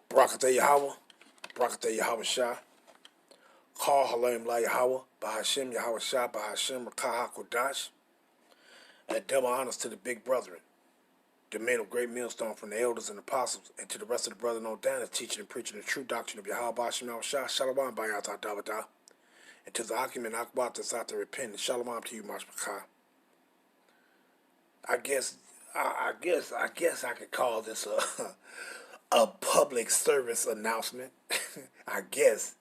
Barakatah Yahweh, Barakatah Yahweh Shah, Call Halim La Yahweh, Bahashem Yahweh Shah, Bahashem Rakah HaKodash, and double honors to the big brethren, the men of great millstone from the elders and apostles, and to the rest of the brethren on down that's teaching and preaching the true doctrine of Yahweh Bahashem Yahweh Shah, Shalom Bayatah Davada, and to the Hakim and Akbat that's out there repenting, Shalom to you, Mashmakah. I guess I could call this a public service announcement. I guess.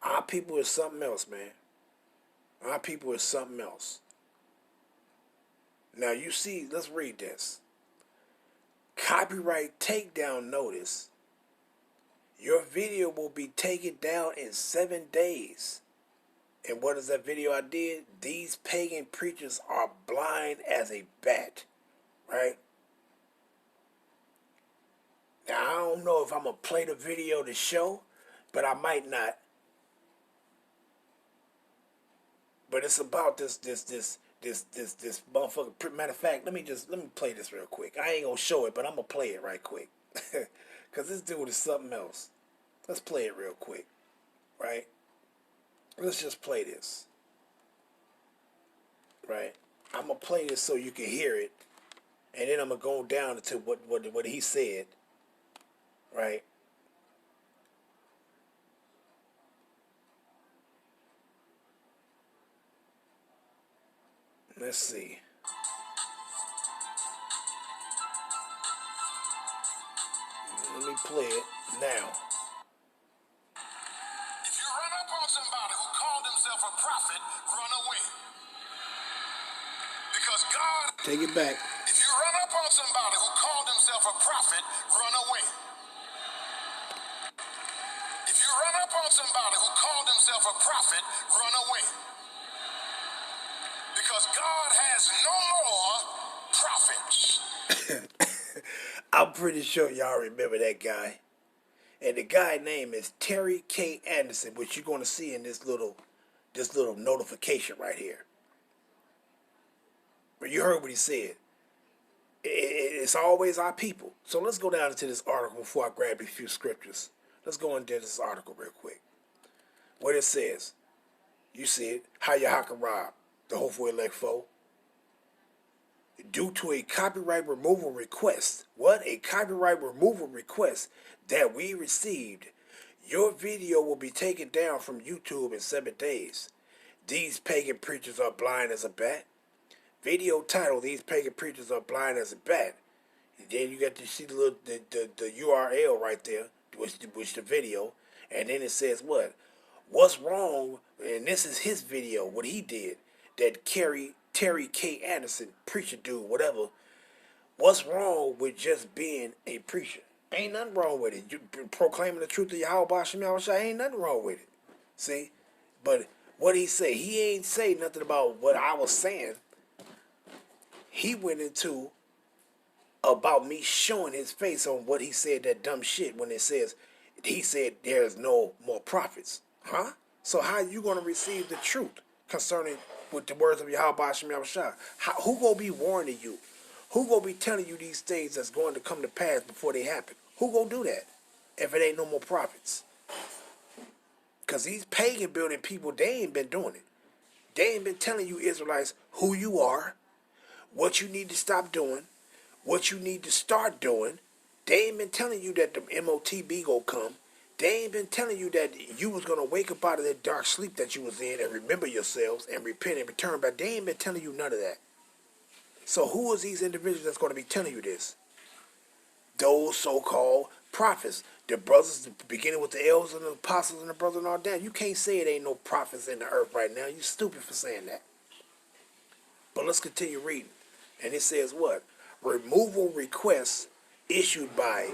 Our people is something else, man. Our people is something else. Now you see, let's read this. Copyright takedown notice. Your video will be taken down in 7 days. And what is that video I did? These pagan preachers are blind as a bat. Right? Now I don't know if I'm going to play the video to show, but I might not. But it's about this motherfucker. Matter of fact, let me play this real quick. I ain't gonna show it, but I'm gonna play it right quick. Cause this dude is something else. Let's play it real quick. Right? Let's just play this. Right? I'm gonna play this so you can hear it. And then I'm gonna go down to what he said. Right? Let's see. Let me play it now. If you run up on somebody who called himself a prophet, run away. Because God... Take it back. If you run up on somebody who called himself a prophet, run away. If you run up on somebody who called himself a prophet, run away. Because God has no more prophets. I'm pretty sure y'all remember that guy. And the guy's name is Terry K. Anderson, which you're going to see in this little notification right here. But you heard what he said. It's always our people. So let's go down into this article before I grab a few scriptures. Let's go into this article real quick. What it says. You see it. Hayahakarab, the hopeful elect foe. Due to a copyright removal request. What? A copyright removal request that we received. Your video will be taken down from YouTube in 7 days. These pagan preachers are blind as a bat. Video title, These pagan preachers are blind as a bat. And then you got to see the URL right there, which the video. And then it says what? What's wrong? And this is his video, what he did. That Terry K. Anderson, preacher dude, whatever. What's wrong with just being a preacher? Ain't nothing wrong with it. You proclaiming the truth of Yahweh Bashim Yahushua, ain't nothing wrong with it. See? But what he say? He ain't say nothing about what I was saying. He went into about me showing his face on what he said, that dumb shit, when it says, he said there's no more prophets. Huh? So how you going to receive the truth concerning with the words of Yahweh Bashim Yahushua? Who going to be warning you? Who going to be telling you these things that's going to come to pass before they happen? Who going to do that if it ain't no more prophets? Because these pagan building people, they ain't been doing it. They ain't been telling you Israelites who you are, what you need to stop doing, what you need to start doing. They ain't been telling you that the MOTB gonna come. They ain't been telling you that you was gonna wake up out of that dark sleep that you was in and remember yourselves and repent and return back. They ain't been telling you none of that. So who is these individuals that's gonna be telling you this? Those so-called prophets, the brothers, beginning with the elders and the apostles and the brothers and all that. You can't say it ain't no prophets in the earth right now. You stupid for saying that. But let's continue reading. And it says what? Removal requests issued by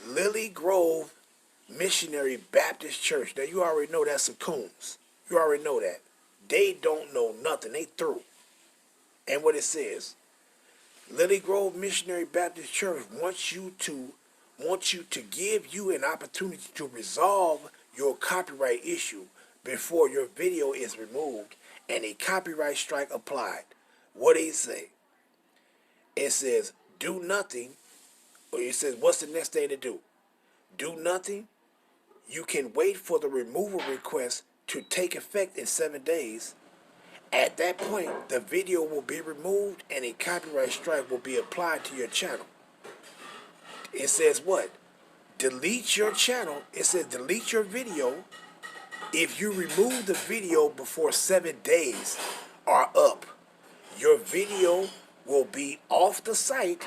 Lily Grove Missionary Baptist Church. Now you already know that's some coons. You already know that. They don't know nothing. They through. And what it says, Lily Grove Missionary Baptist Church wants you to give you an opportunity to resolve your copyright issue before your video is removed and a copyright strike applied. What do you say? It says, do nothing Or it says, what's the next thing to do? Do nothing. You can wait for the removal request to take effect in 7 days. At that point, the video will be removed and a copyright strike will be applied to your channel. It says what? Delete your channel. It says delete your video if you remove the video before 7 days are up. Your video will be off the site.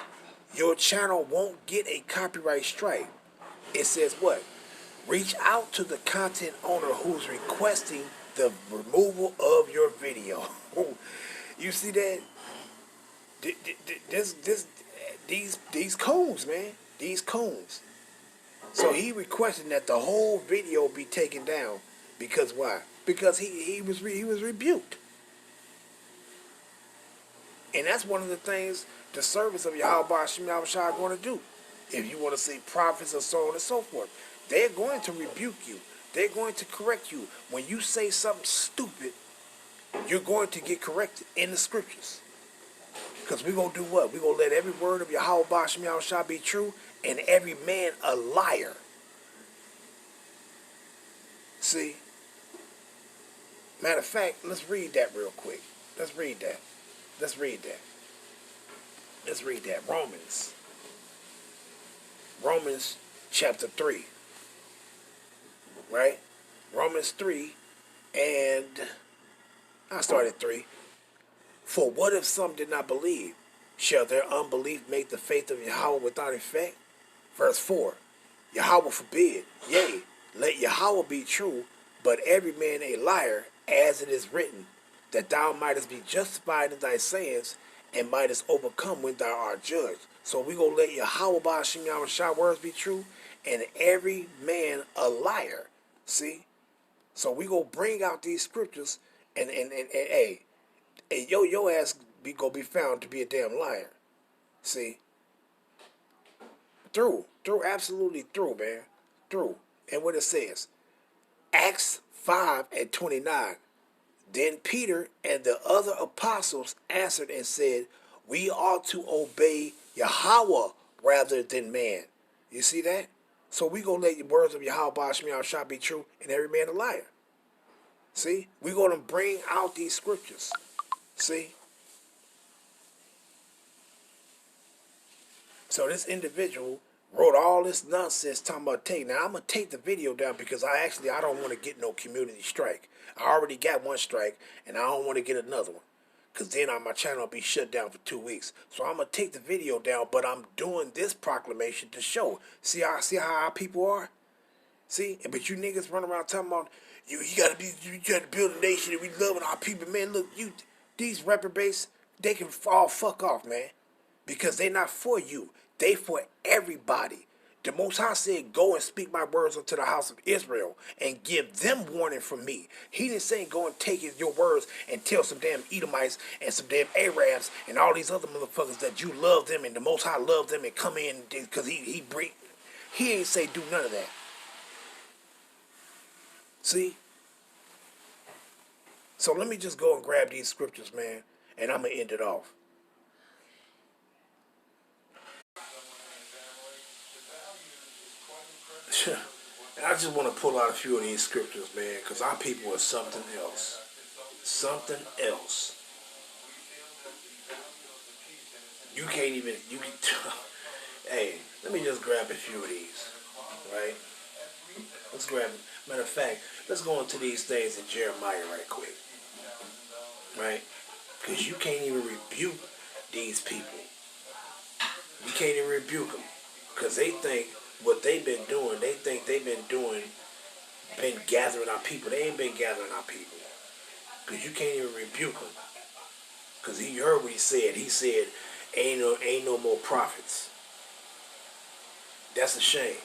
Your channel won't get a copyright strike. It says what? Reach out to the content owner who's requesting the removal of your video. You see that? These cones, man. These cones. So he requesting that the whole video be taken down because why? Because he was rebuked. And that's one of the things the service of Yahweh Shem Yahushua are going to do. If you want to see prophets and so on and so forth, they're going to rebuke you. They're going to correct you. When you say something stupid, you're going to get corrected in the scriptures. Because we're going to do what? We're going to let every word of Yahweh Shem Yahushua be true and every man a liar. See? Matter of fact, let's read that real quick. Let's read that. Let's read that. Let's read that. Romans chapter 3. Right? Romans 3 and I started 3. For what if some did not believe? Shall their unbelief make the faith of Yahweh without effect? Verse 4. Yahweh forbid. Yea, let Yahweh be true, but every man a liar, as it is written, that thou mightest be justified in thy sayings, and mightest overcome when thou art judged. So we gonna let Yahweh Ba'ashim Yahushua words be true, and every man a liar. See? So we gonna bring out these scriptures, and hey, your ass gonna be found to be a damn liar. See? Through, absolutely through, man. Through. And what it says, Acts 5 and 29. Then Peter and the other apostles answered and said, we ought to obey Yahweh rather than man. You see that? So we going to let the words of Yahweh Ba'ashim Yahushua be true and every man a liar. See? We're going to bring out these scriptures. See? So this individual wrote all this nonsense talking about take. Now I'm gonna take the video down because I don't want to get no community strike. I already got one strike and I don't want to get another one. Cause then my channel will be shut down for 2 weeks. So I'm gonna take the video down, but I'm doing this proclamation to show. See how our people are? See? But you niggas run around talking about you gotta build a nation and we loving our people. Man, look, these reprobates, they can all fuck off, man. Because they're not for you. They for everybody. The Most High said, go and speak my words unto the house of Israel and give them warning from me. He didn't say go and take your words and tell some damn Edomites and some damn Arabs and all these other motherfuckers that you love them and the Most High love them and come in because he ain't say do none of that. See? So let me just go and grab these scriptures, man, and I'm going to end it off. And I just want to pull out a few of these scriptures, man, because our people are something else. Something else. You can't even, hey, let me just grab a few of these, right? Let's grab, matter of fact, let's go into these things in Jeremiah right quick, right? Because you can't even rebuke these people. You can't even rebuke them because they think what they've been doing, they think they've been gathering our people. They ain't been gathering our people. Because you can't even rebuke them. Because he heard what he said. He said, ain't no more prophets. That's a shame.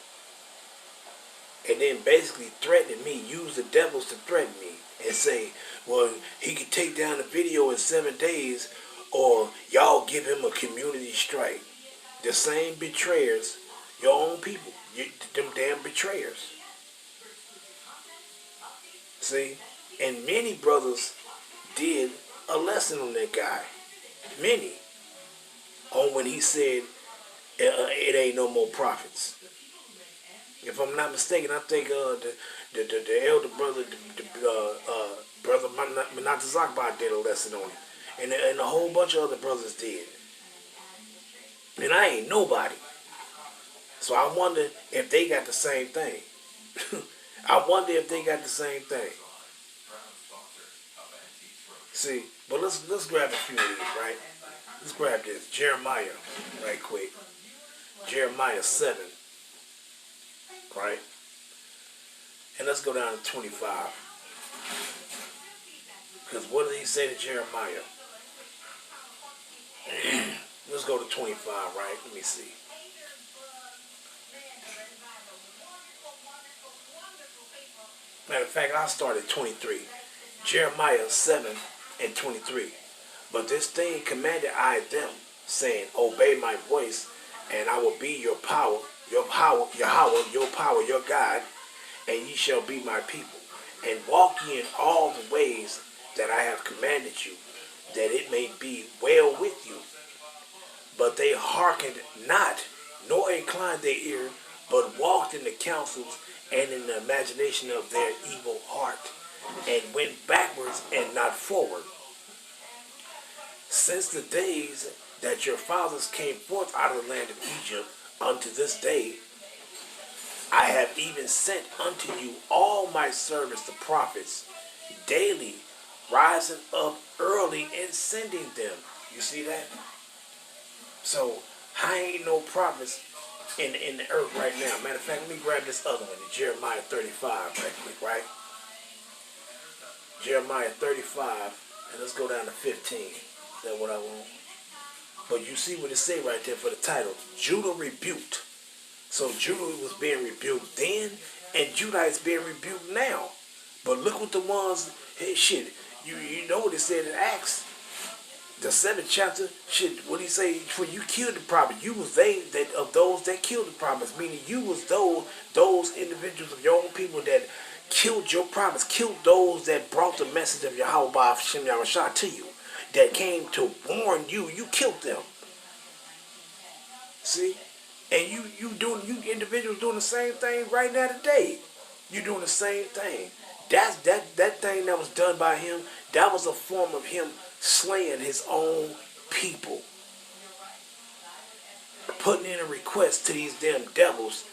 And then basically threatening me, use the devils to threaten me and say, well, he could take down the video in 7 days or y'all give him a community strike. The same betrayers, your own people, them damn betrayers. See? And many brothers did a lesson on that guy. Many. On when he said, it ain't no more prophets. If I'm not mistaken, I think the elder brother, brother Manatazakba did a lesson on it, and a whole bunch of other brothers did. And I ain't nobody, so I wonder if they got the same thing. I wonder if they got the same thing. See, but let's grab a few of these, right? Let's grab this Jeremiah, right quick. Jeremiah 7, right? And let's go down to 25. Because what did he say to Jeremiah? Let's go to 25, right? Let me see. Matter of fact, I'll start at 23. Jeremiah 7 and 23. But this thing commanded I them, saying, obey my voice, and I will be your power, your power, your God, and ye shall be my people. And walk ye in all the ways that I have commanded you, that it may be well with you. But they hearkened not, nor inclined their ear, but walked in the counsels and in the imagination of their evil heart, and went backwards and not forward. Since the days that your fathers came forth out of the land of Egypt unto this day, I have even sent unto you all my servants the prophets, daily rising up early and sending them. You see that? So I ain't no prophets in the earth right now. Matter of fact, let me grab this other one, Jeremiah 35 right quick, right? Jeremiah 35, and let's go down to 15. Is that what I want? But you see what it say right there for the title. Judah rebuked. So Judah was being rebuked then, and Judah is being rebuked now. But look what the ones, hey, shit, you know what it said in Acts, the 7th chapter, shit, what he say, for you killed the prophet, you was they that of those that killed the prophets, meaning you was those individuals of your own people that killed your prophets, killed those that brought the message of Yahweh by Hashem Yahushua to you, that came to warn you, you killed them. See? And you individuals doing the same thing right now today. You're doing the same thing. That thing that was done by him, that was a form of him slaying his own people. Putting in a request to these damn devils,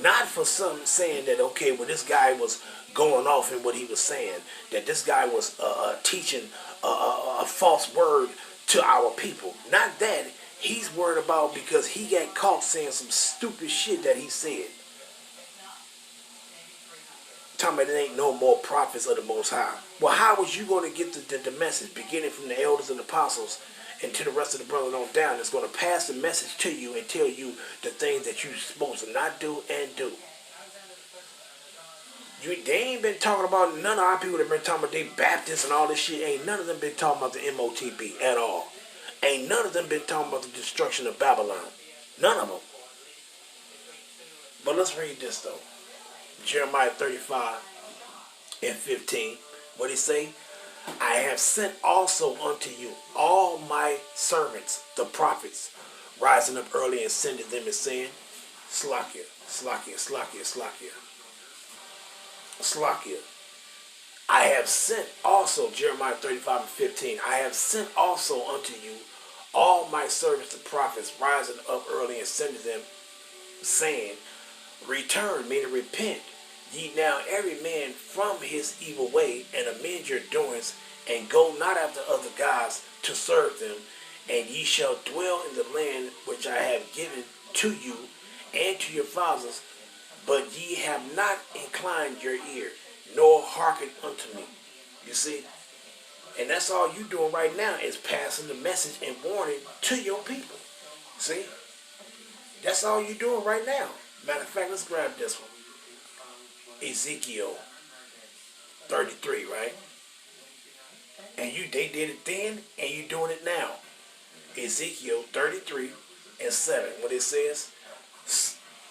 not for some saying that, okay, well, this guy was going off in what he was saying, that this guy was teaching a false word to our people. Not that. He's worried about because he got caught saying some stupid shit that he said. Talking about it ain't no more prophets of the Most High. Well, how was you going to get the message, beginning from the elders and apostles and to the rest of the brothers on down, that's going to pass the message to you and tell you the things that you're supposed to not do and do? They ain't been talking about, none of our people that been talking about they Baptists and all this shit, ain't none of them been talking about the MOTB at all. Ain't none of them been talking about the destruction of Babylon. None of them. But let's read this though. Jeremiah 35 and 15. What he say? I have sent also unto you all my servants, the prophets, rising up early and sending them and saying, Slakia, Slakia, Slakia, Slakia. Slakia. I have sent also, Jeremiah 35 and 15, I have sent also unto you all my servants, the prophets, rising up early and sending them, saying, return, meaning repent, ye now every man from his evil way, and amend your doings, and go not after other gods to serve them, and ye shall dwell in the land which I have given to you and to your fathers, but ye have not inclined your ear, nor hearkened unto me. You see? And that's all you doing right now is passing the message and warning to your people. See? That's all you doing right now. Matter of fact, let's grab this one. Ezekiel 33, right? And they did it then, and you doing it now. Ezekiel 33 and 7, what it says,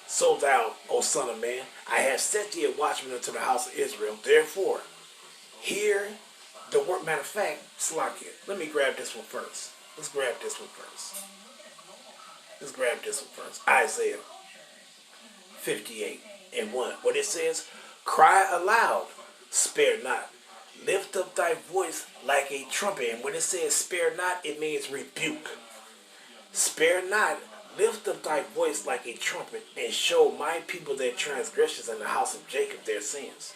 so thou, O son of man, I have set thee a watchman unto the house of Israel. Therefore, hear the word. Matter of fact, Slakia, let me grab this one first. Let's grab this one first. Let's grab this one first. Isaiah 58:1. What it says, cry aloud, spare not. Lift up thy voice like a trumpet. And when it says spare not, it means rebuke. Spare not, lift up thy voice like a trumpet, and show my people their transgressions and the house of Jacob their sins.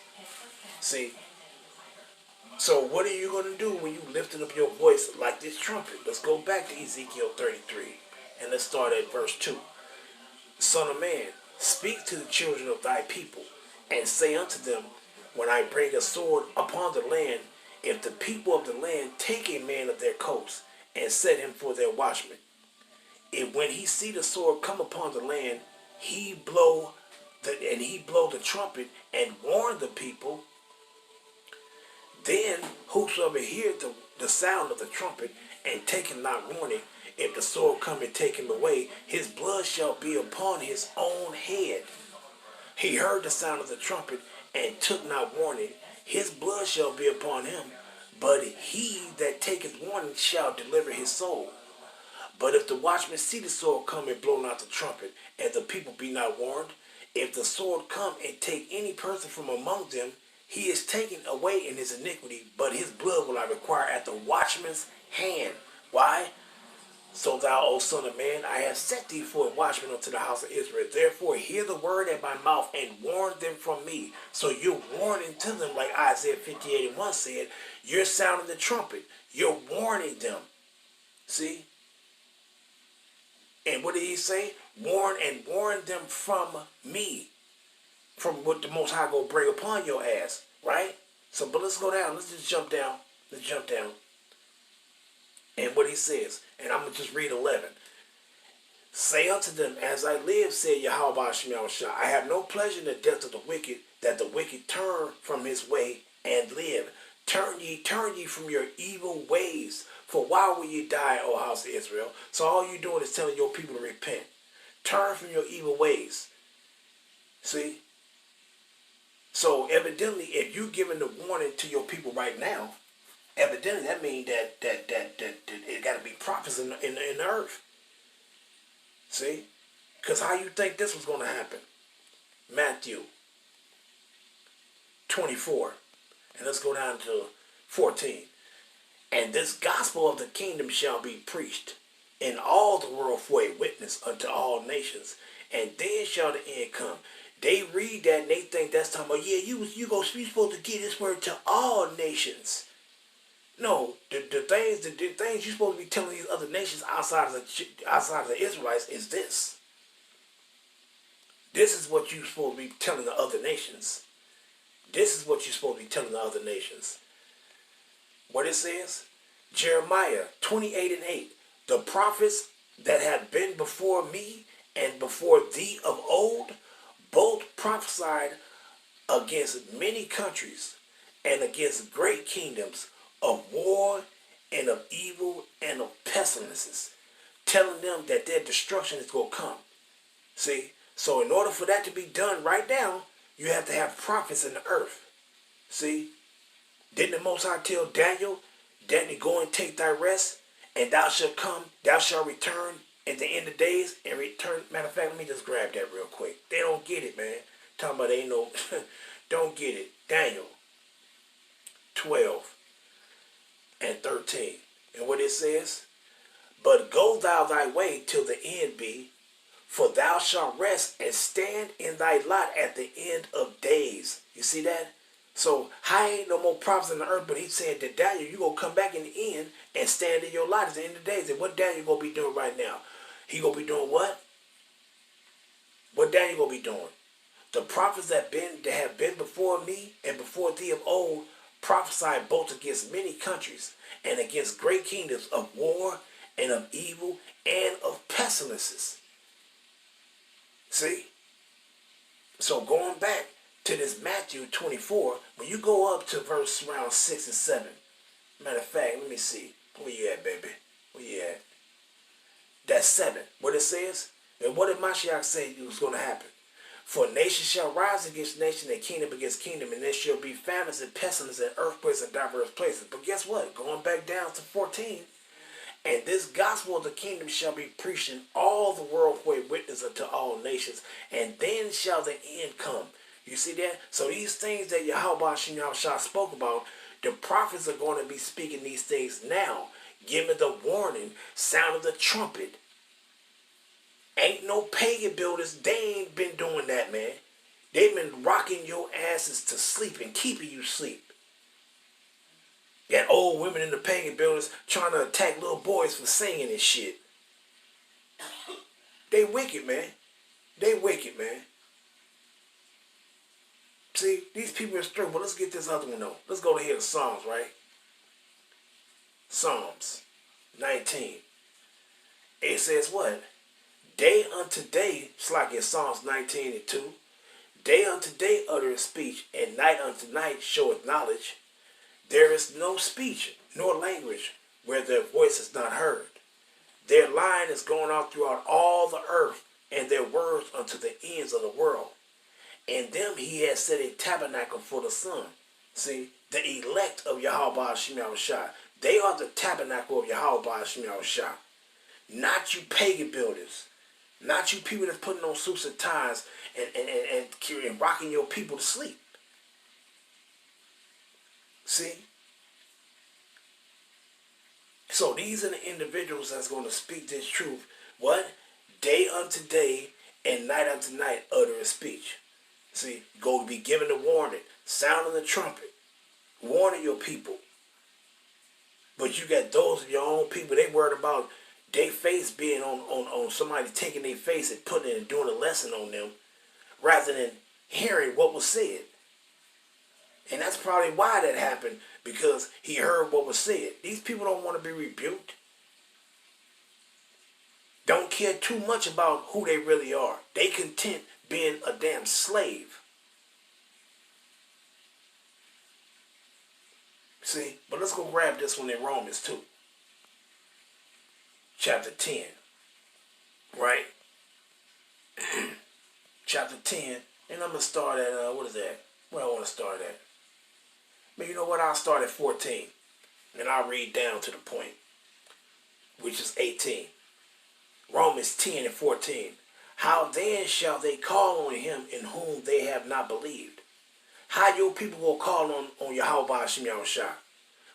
See? So what are you going to do when you lifted up your voice like this trumpet? Let's go back to Ezekiel 33, and let's start at verse 2. Son of man, speak to the children of thy people, and say unto them, when I bring a sword upon the land, if the people of the land take a man of their coasts, and set him for their watchman, if when he see the sword come upon the land, he blow the trumpet and warn the people, then whosoever heareth the sound of the trumpet and taketh not warning, if the sword come and take him away, his blood shall be upon his own head. He heard the sound of the trumpet and took not warning, his blood shall be upon him, but he that taketh warning shall deliver his soul. But if the watchman see the sword come and blow not the trumpet, and the people be not warned, if the sword come and take any person from among them, he is taken away in his iniquity, but his blood will I require at the watchman's hand. Why? So thou, O son of man, I have set thee for a watchman unto the house of Israel. Therefore hear the word at my mouth and warn them from me. So you're warning to them, like Isaiah 58:1 said. You're sounding the trumpet. You're warning them. See? And what did he say? Warn them from me. From what the Most High will bring upon your ass. Right? So, but let's go down. Let's just jump down. Let's jump down. And what he says. And I'm going to just read 11. Say unto them, as I live, said Yahweh Shema Shah, I have no pleasure in the death of the wicked, that the wicked turn from his way and live. Turn ye from your evil ways. For why will ye die, O house of Israel? So all you're doing is telling your people to repent. Turn from your evil ways. See? So evidently, if you're giving the warning to your people right now, evidently that means that it got to be prophets in the earth. See? Because how you think this was going to happen? Matthew 24. And let's go down to 14. And this gospel of the kingdom shall be preached in all the world for a witness unto all nations. And then shall the end come. They read that and they think that's talking about, yeah, you supposed to give this word to all nations. No, the things you're supposed to be telling these other nations outside of the Israelites is this. This is what you're supposed to be telling the other nations. This is what you're supposed to be telling the other nations. What it says? Jeremiah 28:8. The prophets that have been before me and before thee of old, both prophesied against many countries and against great kingdoms, of war and of evil and of pestilences, telling them that their destruction is going to come. See? So in order for that to be done right now, you have to have prophets in the earth. See? Didn't the Most High tell Daniel, go and take thy rest, and thou shalt come, thou shalt return at the end of days and return. Matter of fact, let me just grab that real quick. They don't get it, man. Talking about they ain't no, don't get it. Daniel 12:13. And what it says? But go thou thy way till the end be, for thou shalt rest and stand in thy lot at the end of days. You see that? So, how ain't no more prophets in the earth, but he said that Daniel, you're going to come back in the end and stand in your lot at the end of the days. And what Daniel going to be doing right now? He going to be doing what? What Daniel going to be doing? The prophets that have been before me and before thee of old prophesied both against many countries and against great kingdoms, of war and of evil and of pestilences. See? So going back to this Matthew 24, when you go up to verse around 6 and 7. Matter of fact, let me see. Where you at, baby? Where you at? That's 7. What it says? And what did Mashiach say was going to happen? For nation shall rise against nation and kingdom against kingdom, and there shall be famines and pestilence and earthquakes in diverse places. But guess what? Going back down to 14. And this gospel of the kingdom shall be preached in all the world for a witness unto all nations, and then shall the end come. You see that? So these things that Yahweh Shah spoke about, the prophets are going to be speaking these things now, giving the warning, sound of the trumpet. Ain't no pagan builders, they ain't been doing that, man. They've been rocking your asses to sleep and keeping you asleep. Got old women in the pagan buildings trying to attack little boys for singing and shit. They wicked, man. They wicked, man. See, these people are straight. But let's get this other one though. Let's go to here to Psalms, right? Psalms 19. It says what? Day unto day, it's like in Psalms 19 and 2. Day unto day uttereth speech, and night unto night showeth knowledge. There is no speech nor language where their voice is not heard. Their line is going out throughout all the earth, and their words unto the ends of the world. In them he has set a tabernacle for the sun. See, the elect of Yahweh Shem Shah. They are the tabernacle of Yahweh Shem Shah. Not you pagan builders. Not you people that's putting on suits and ties and rocking your people to sleep. See? So these are the individuals that's going to speak this truth. What? Day unto day and night unto night utter a speech. See? Go to be given the warning. Sound of the trumpet. Warning your people. But you got those of your own people, they worried about their face being on somebody taking their face and putting it and doing a lesson on them rather than hearing what was said. And that's probably why that happened, because he heard what was said. These people don't want to be rebuked. Don't care too much about who they really are. They content being a damn slave. See? But let's go grab this one in Romans 2. Chapter 10. Right? Chapter 10. And I'm going to start at, what is that? Where I want to start at? But you know what? I'll start at 14. And I'll read down to the point, which is 18. Romans 10 and 14. How then shall they call on him in whom they have not believed? How your people will call on Yahweh Shem Shah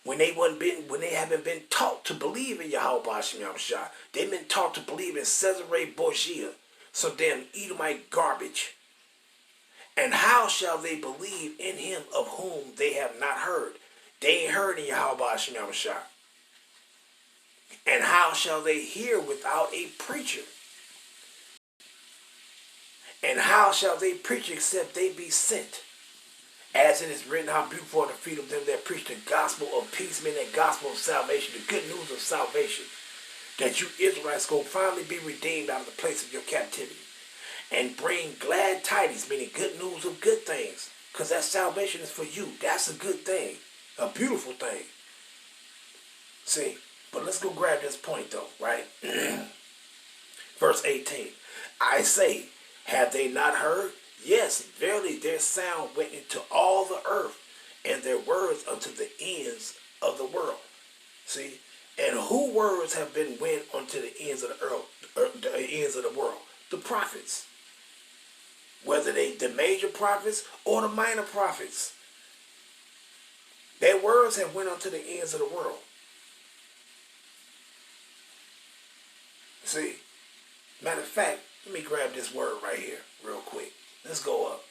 when they haven't been taught to believe in Yahweh Shem Shah? They've been taught to believe in Cesare Borgia, some damn Edomite garbage. And how shall they believe in him of whom they have not heard? They ain't heard in Yahweh Shem Shah. And how shall they hear without a preacher? And how shall they preach except they be sent? As it is written, how beautiful are the feet of them that preach the gospel of peace, meaning the gospel of salvation, the good news of salvation. That you Israelites go finally be redeemed out of the place of your captivity. And bring glad tidings, meaning good news of good things. Because that salvation is for you. That's a good thing. A beautiful thing. See, but let's go grab this point though, right? Verse 18. I say, have they not heard? Yes, verily their sound went into all the earth, and their words unto the ends of the world. See? And who words have been went unto the ends of the earth, the ends of the world? The prophets. Whether they the major prophets or the minor prophets. Their words have went unto the ends of the world. See? Matter of fact, let me grab this word right here real quick. Let's go up.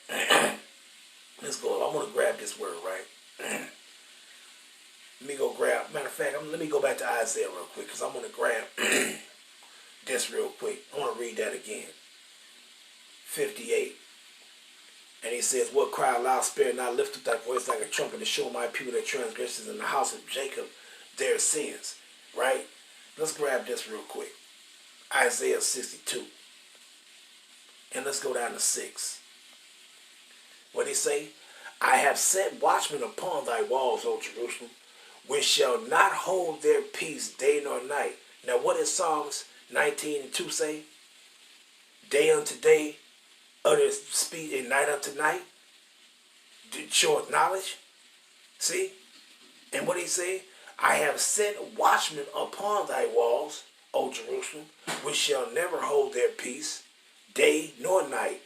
Let's go up. I want to grab this word, right? Let me go grab. Matter of fact, let me go back to Isaiah real quick because I want to grab this real quick. I want to read that again. 58. And he says, what cry aloud, spare not, lift up thy voice like a trumpet to show my people their transgressions in the house of Jacob their sins. Right? Let's grab this real quick. Isaiah 62. And let's go down to 6. What he say? I have set watchmen upon thy walls, O Jerusalem, which shall not hold their peace day nor night. Now what does Psalms 19 and 2 say? Day unto day, utter speech, and night unto night, showeth knowledge. See? And what he say? I have set watchmen upon thy walls, O Jerusalem, which shall never hold their peace, day nor night.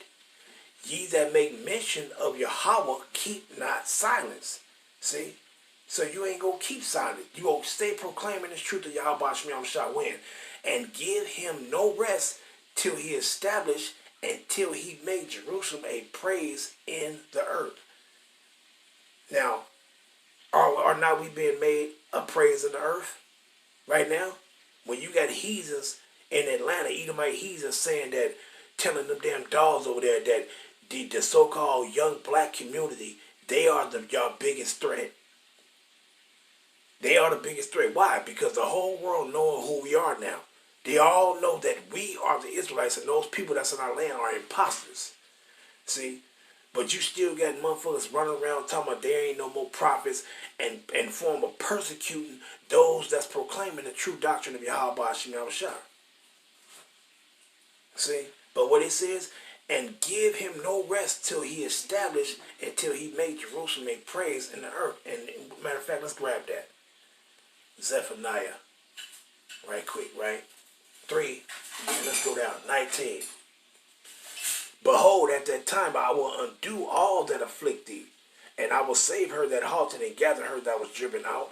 Ye that make mention of Yahweh, keep not silence. See? So you ain't going to keep silent. You going to stay proclaiming the truth of Yahweh Shem Shah when. And give him no rest till he establish until he make Jerusalem a praise in the earth. Now, are not we being made a praise in the earth right now? When you got heathens in Atlanta, Edomite heathens saying that, telling them damn dogs over there that the so-called young black community, they are your biggest threat. They are the biggest threat. Why? Because the whole world knowing who we are now. They all know that we are the Israelites and those people that's in our land are imposters. See? But you still got motherfuckers running around talking about there ain't no more prophets and form of persecuting those that's proclaiming the true doctrine of Yahweh Shem Shah. See? But what it says, and give him no rest till he establish, until he make Jerusalem a praise in the earth. And matter of fact, let's grab that. Zephaniah. Right quick, right? 3. And let's go down. 19. Behold, at that time I will undo all that afflict thee, and I will save her that halted and gather her that was driven out,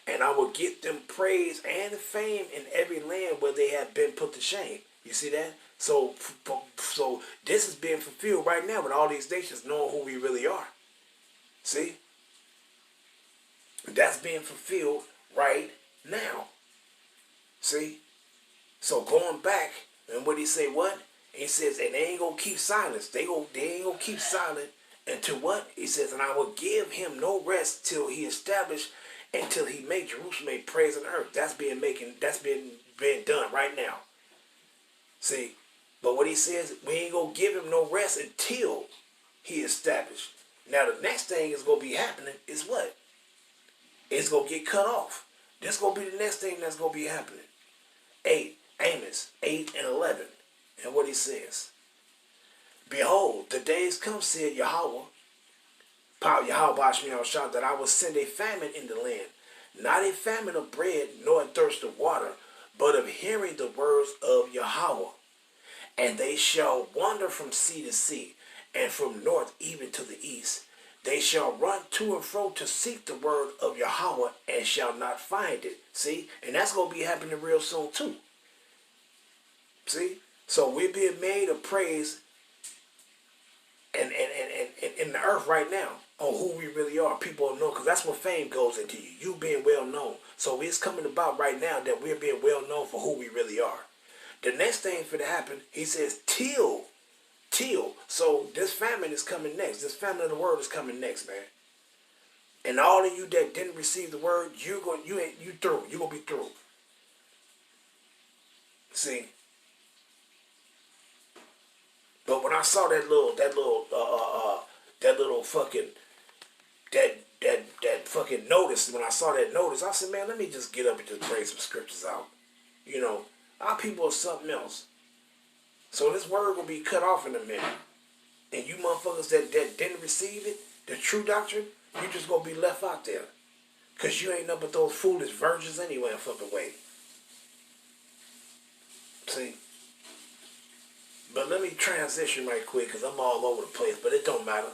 and I will get them praise and fame in every land where they have been put to shame. You see that? So this is being fulfilled right now with all these nations knowing who we really are. See? That's being fulfilled right now. See? So going back, and what he say, what? He says, and they ain't going to keep silence. They ain't going to keep silent until what? He says, and I will give him no rest till he establish, until he make Jerusalem a praise on earth. That's being done right now. See? But what he says, we ain't going to give him no rest until he established. Now the next thing is going to be happening is what? It's going to get cut off. This is going to be the next thing that's going to be happening. 8, Amos 8 and 11. And what he says, behold, the days come, said Yahweh, Yahweh Shem Shah, that I will send a famine in the land, not a famine of bread, nor a thirst of water, but of hearing the words of Yahweh. And they shall wander from sea to sea, and from north even to the east. They shall run to and fro to seek the word of Yahweh, and shall not find it. See? And that's going to be happening real soon too. See? So we're being made a praise and in the earth right now on who we really are. People know, because that's what fame goes into you. You being well known. So it's coming about right now that we're being well known for who we really are. The next thing for to happen, he says, till. So this famine is coming next. This famine of the word is coming next, man. And all of you that didn't receive the word, you through. You're gonna be through. See. But when I saw that little fucking notice, when I saw that notice, I said, man, let me just get up and just bring some scriptures out. You know, our people are something else. So this word will be cut off in a minute. And you motherfuckers that didn't receive it, the true doctrine, you just gonna be left out there. Because you ain't nothing but those foolish virgins anyway in fucking way. See? But let me transition right quick, because I'm all over the place, but it don't matter.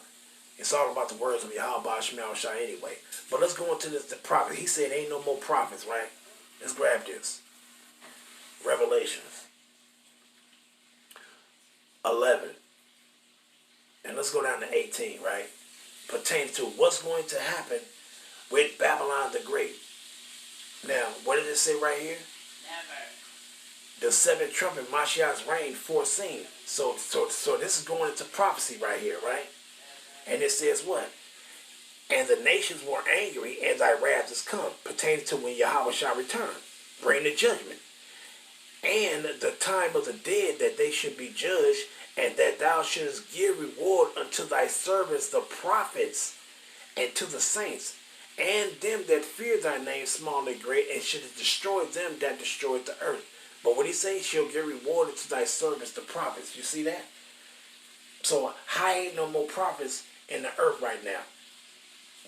It's all about the words of Yahweh Shem Shah anyway. But let's go into the prophet. He said ain't no more prophets, right? Let's grab this. Revelations 11. And let's go down to 18, right? Pertains to what's going to happen with Babylon the Great. Now, what did it say right here? Never. The seventh trumpet, Mashiach's reign, foreseen. So this is going into prophecy right here, right? And it says what? And the nations were angry, and thy wrath is come, pertaining to when Yahweh shall return, bring the judgment, and the time of the dead that they should be judged, and that thou shouldest give reward unto thy servants the prophets, and to the saints, and them that fear thy name, small and great, and shouldest destroy them that destroyed the earth. But what he says, she'll give reward to thy servants, the prophets. You see that? So, how ain't no more prophets in the earth right now?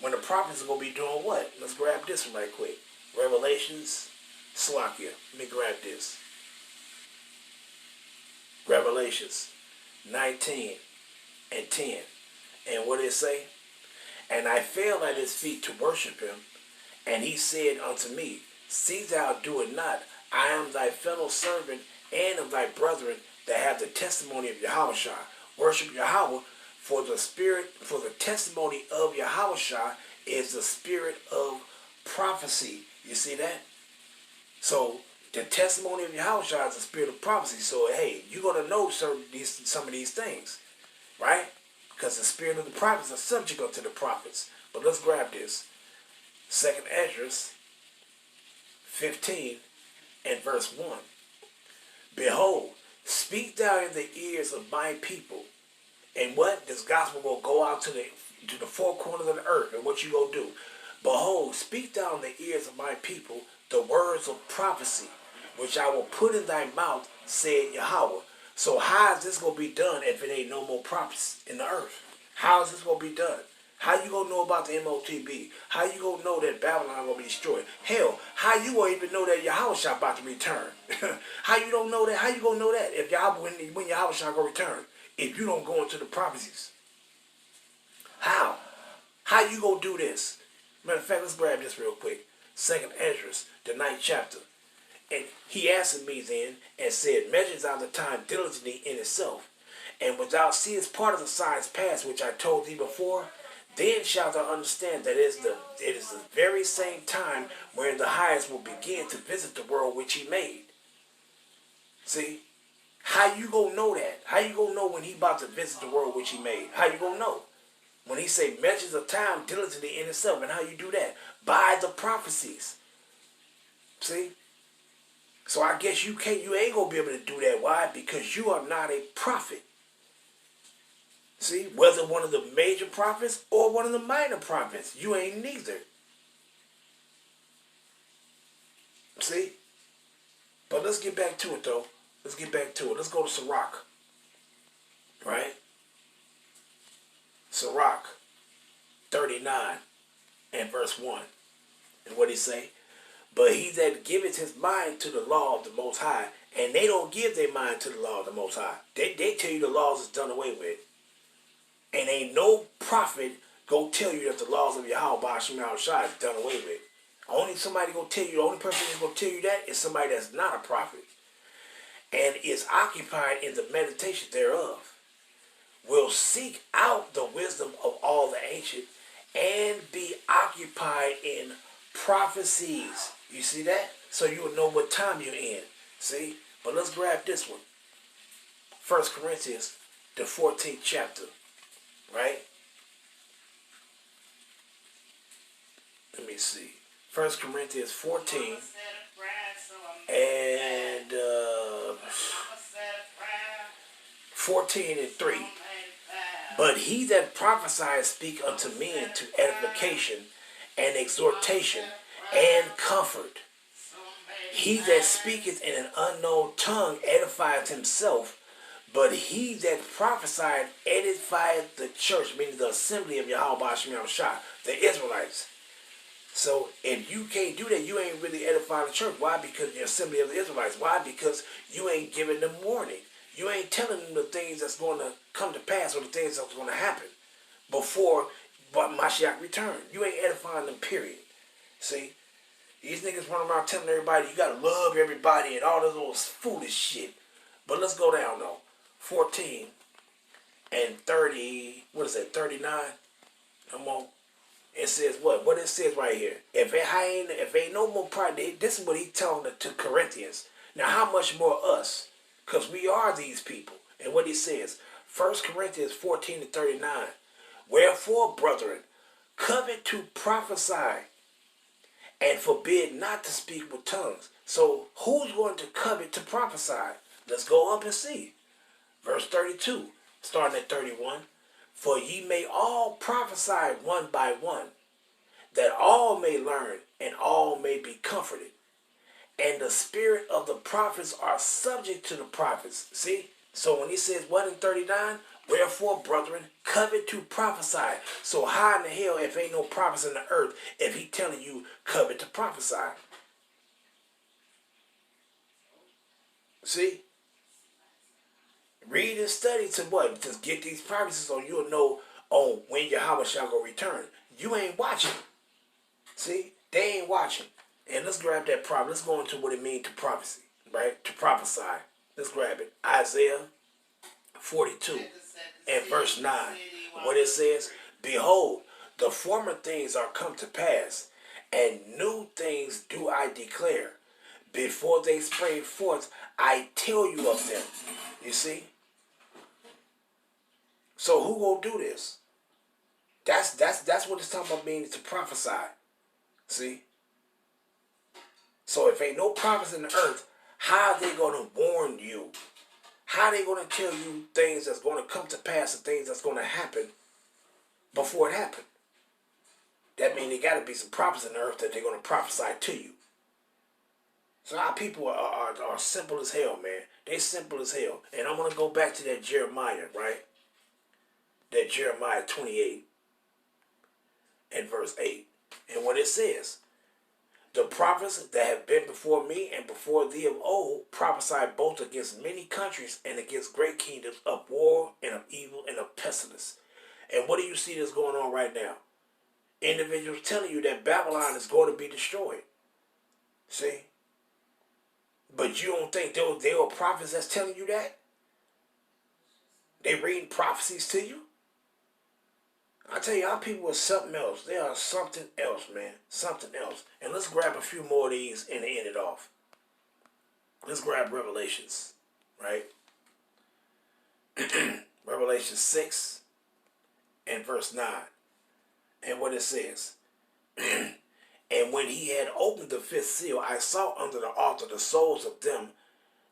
When the prophets are going to be doing what? Let's grab this one right quick. Revelations, Slakia. Let me grab this. Revelations 19 and 10. And what it say? And I fell at his feet to worship him. And he said unto me, See thou do it not. I am thy fellow servant and of thy brethren that have the testimony of Yahushua. Worship Yahweh, for the testimony of Yahushua is the spirit of prophecy. You see that? So the testimony of Yahushua is the spirit of prophecy. So hey, you're gonna know some of these things, right? Because the spirit of the prophets are subject unto the prophets. But let's grab this. 2nd Ezra 15 and verse 1. Behold, speak thou in the ears of my people. And what? This gospel will go out to the four corners of the earth. And what you gonna do? Behold, speak thou in the ears of my people the words of prophecy, which I will put in thy mouth, said Yahweh. So how is this gonna be done if it ain't no more prophets in the earth? How is this gonna be done? How you gonna know about the MOTB? How you gonna know that Babylon gonna be destroyed? Hell, how you gonna even know that Yahushua about to return? How you don't know that? How you gonna know that if when Yahushua gonna return? If you don't go into the prophecies, how? How you gonna do this? Matter of fact, let's grab this real quick. 2nd Ezra, the 9th chapter. And he answered me then and said, Measures out the time diligently in itself, and when thou seest part of the signs past which I told thee before, then shalt thou understand that it is the very same time wherein the highest will begin to visit the world which he made. See? How you gonna know that? How you gonna know when he about to visit the world which he made? How you gonna know? When he say measures of time diligently in itself, and how you do that? By the prophecies. See? So I guess you ain't gonna be able to do that. Why? Because you are not a prophet. See? Whether one of the major prophets or one of the minor prophets, you ain't neither. See? But let's get back to it though. Let's get back to it. Let's go to Sirach. Right? Sirach 39 and verse 1. And what he say? But he that giveth his mind to the law of the Most High, and they don't give their mind to the law of the Most High. They tell you the laws is done away with. And ain't no prophet go tell you that the laws of Yahweh Ba'ashim Yahushua is done away with. Only somebody gonna tell you, the only person that's gonna tell you that is somebody that's not a prophet and is occupied in the meditation thereof, will seek out the wisdom of all the ancient and be occupied in prophecies. You see that? So you will know what time you're in. See? But let's grab this one. 1 Corinthians, the 14th chapter. Right? Let me see. 1 Corinthians 14 and 14 and 3. But he that prophesieth speak unto men to edification and exhortation and comfort. He that speaketh in an unknown tongue edifieth himself, but he that prophesieth edifieth the church, meaning the assembly of Yahweh Ba'ashim Yahushua, the Israelites. So if you can't do that, you ain't really edifying the church. Why? Because the assembly of the Israelites. Why? Because you ain't giving them warning. You ain't telling them the things that's going to come to pass or the things that's going to happen before Mashiach return. You ain't edifying them, period. See? These niggas run around telling everybody you got to love everybody and all this little foolish shit. But let's go down, though. 14 and 30, what is that, 39? Come on. It says what? What it says right here. If ain't no more pride, this is what he's telling to Corinthians. Now how much more us? Because we are these people. And what he says, 1 Corinthians 14 and 39. Wherefore, brethren, covet to prophesy, and forbid not to speak with tongues. So who's going to covet to prophesy? Let's go up and see. Verse 32, starting at 31. For ye may all prophesy one by one, that all may learn and all may be comforted. And the spirit of the prophets are subject to the prophets. See? So when he says what in 39? Wherefore, brethren, covet to prophesy. So how in the hell, if ain't no prophets in the earth, if he telling you covet to prophesy? See? Read and study to what? Just get these prophecies so you'll know, oh, when Yahweh shall go return. You ain't watching. See? They ain't watching. And let's grab that prophet. Let's go into what it means to prophecy, right? To prophesy. Let's grab it. Isaiah 42 and verse 9. What it says, behold, the former things are come to pass, and new things do I declare. Before they spring forth, I tell you of them. You see? So who gonna do this? That's what it's talking about being to prophesy. See? So if ain't no prophets in the earth, how are they gonna warn you? How are they gonna tell you things that's gonna come to pass and things that's gonna happen before it happened? That means there gotta be some prophets in the earth that they're gonna prophesy to you. So our people are simple as hell, man. They simple as hell. And I'm gonna go back to that Jeremiah, right? That Jeremiah 28 and verse 8. And what it says, the prophets that have been before me and before thee of old prophesied both against many countries and against great kingdoms of war and of evil and of pestilence. And what do you see that's going on right now? Individuals telling you that Babylon is going to be destroyed. See? But you don't think they were prophets that's telling you that? They reading prophecies to you? I tell you, our people are something else. They are something else, man. Something else. And let's grab a few more of these and end it off. Let's grab Revelations, right? Revelation 6 and verse 9. And what it says. And when he had opened the fifth seal, I saw under the altar the souls of them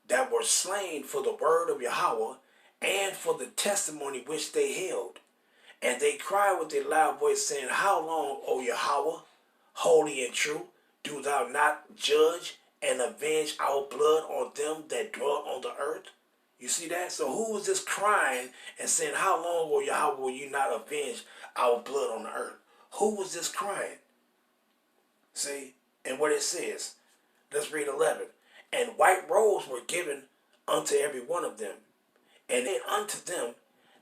that were slain for the word of Yahweh and for the testimony which they held. And they cried with a loud voice, saying, how long, O Yahweh, holy and true, do thou not judge and avenge our blood on them that dwell on the earth? You see that? So who was this crying and saying, how long, O Yahweh, will you not avenge our blood on the earth? Who was this crying? See? And what it says, let's read 11. And white robes were given unto every one of them, and unto them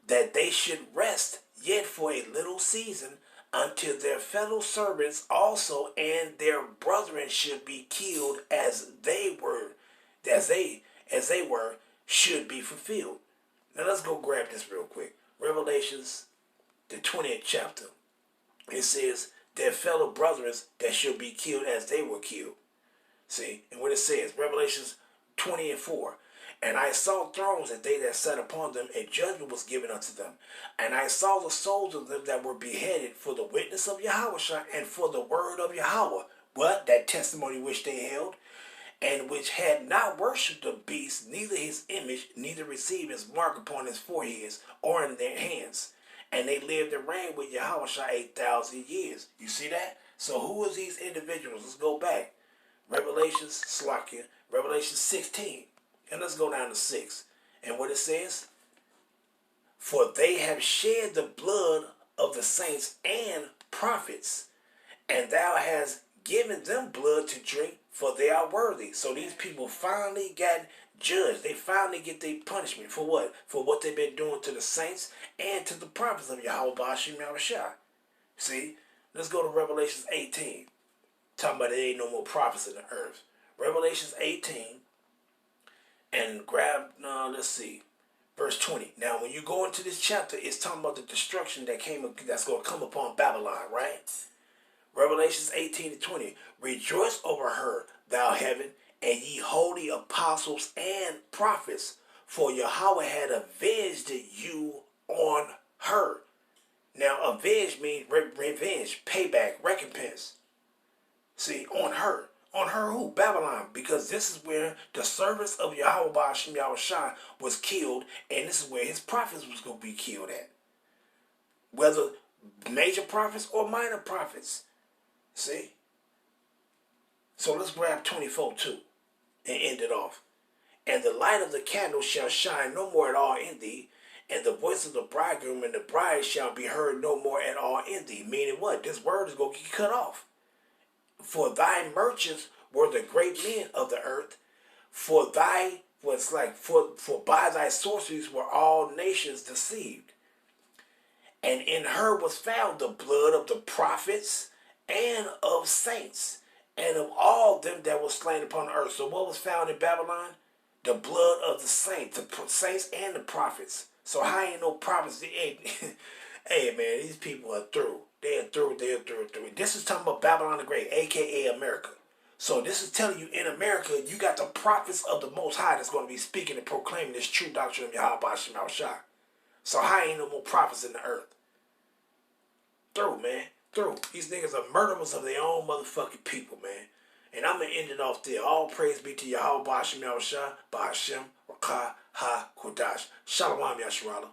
that they should rest yet for a little season, until their fellow servants also and their brethren should be killed as they were, should be fulfilled. Now let's go grab this real quick. Revelations, the 20th chapter. It says, their fellow brethren that should be killed as they were killed. See, and what it says, Revelations 20 and 4. And I saw thrones, and they that sat upon them, and judgment was given unto them. And I saw the souls of them that were beheaded for the witness of Yahweh and for the word of Yahweh. What? That testimony which they held, and which had not worshipped the beast, neither his image, neither received his mark upon his foreheads or in their hands. And they lived and reigned with Yahweh 8,000 years. You see that? So who are these individuals? Let's go back. Revelation 16. And let's go down to 6. And what it says, for they have shed the blood of the saints and prophets, and thou hast given them blood to drink, for they are worthy. So these people finally got judged. They finally get their punishment for what? For what they've been doing to the saints and to the prophets of Yahweh Ba'ashim Yahushua. See? Let's go to Revelation 18. Talking about there ain't no more prophets in the earth. Revelation 18. And grab, let's see, verse 20. Now, when you go into this chapter, it's talking about the destruction that's going to come upon Babylon, right? Revelations 18 to 20. Rejoice over her, thou heaven, and ye holy apostles and prophets, for Yahweh had avenged you on her. Now, avenge means revenge, payback, recompense. See, on her. On her who? Babylon. Because this is where the servants of Yahweh Ba'ashim Yahushua was killed, and this is where his prophets was going to be killed at. Whether major prophets or minor prophets. See? So let's grab 24 too and end it off. And the light of the candle shall shine no more at all in thee, And the voice of the bridegroom and the bride shall be heard no more at all in thee. Meaning what? This word is going to get cut off. For thy merchants were the great men of the earth. For thy was like for by thy sorceries were all nations deceived. And in her was found the blood of the prophets and of saints and of all them that were slain upon the earth. So what was found in Babylon? The blood of the saints and the prophets. So how ain't no prophets? Hey, hey man, these people are through. They're through. This is talking about Babylon the Great, aka America. So this is telling you in America, you got the prophets of the Most High that's going to be speaking and proclaiming this true doctrine of Yahweh Shema Shah. So how ain't no more prophets in the earth? Through, man. Through. These niggas are murderers of their own motherfucking people, man. And I'm going to end it off there. All praise be to Yahweh Shema Shah, Ba'ashem, Rakah, Ha, Kodash. Shalom, Yasharala.